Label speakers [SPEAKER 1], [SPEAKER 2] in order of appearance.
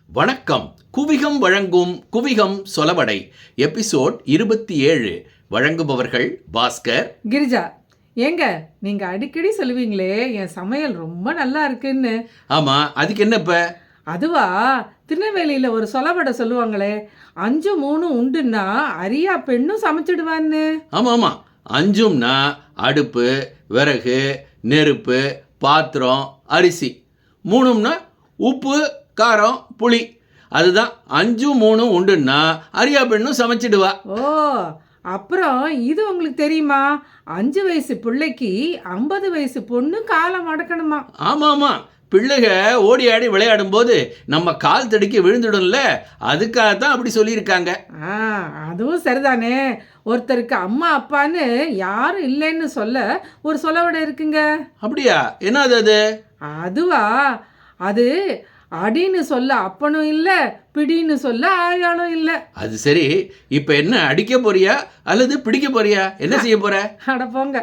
[SPEAKER 1] வணக்கம். குவிகம் வழங்கும் குவிகம் சொலவடை எபிசோட் 27. வழங்குபவர்கள் பாஸ்கர்,
[SPEAKER 2] கிரிஜா. ஏங்க, நீங்க அடிக்கடி சொல்லுவீங்களே என் சமையல் ரொம்ப நல்லா இருக்குன்னு.
[SPEAKER 1] ஆமா, அதுக்கு என்னப்ப?
[SPEAKER 2] அதுவா, திருநெல்வேலியில ஒரு சொலவடை சொல்லுவாங்களே, 5 3 உண்டுன்னா அரியா பெண்ணும் சமைச்சிடுவான்னு.
[SPEAKER 1] ஆமா ஆமா, 5ம்னா அடுப்பு, விறகு, நெருப்பு, பாத்திரம், அரிசி. 3ம்னா உப்பு, காரம், புளி. அதுதான் 5 3 உண்டுன்னா அரியா பெண்ணும் சமைச்சிடுவா.
[SPEAKER 2] ஓ, அப்புறம் இது உங்களுக்கு தெரியுமா? 5 வயசு பிள்ளைக்கு 50 வயசு பொண்ணு காலை மடக்கணுமா?
[SPEAKER 1] ஆமா ஆமா, பிள்ளைக ஓடி ஆடி விளையாடும் போது நம்ம கால் தடுக்கி விழுந்துடும்ல, அதுக்காகத்தான் அப்படி சொல்லியிருக்காங்க.
[SPEAKER 2] அதுவும் சரிதானே. ஒருத்தருக்கு அம்மா அப்பான்னு யாரும் இல்லைன்னு சொல்ல ஒரு சொலவடை இருக்குங்க.
[SPEAKER 1] அப்படியா? என்னது அது?
[SPEAKER 2] அதுவா, அது அடின்னு சொல்ல அப்பனும் இல்லை, பிடின்னு சொல்ல ஆயாளும் இல்லை.
[SPEAKER 1] அது சரி, இப்ப என்ன அடிக்க போறியா அல்லது பிடிக்க போறியா? என்ன செய்ய போற?
[SPEAKER 2] அட போங்க.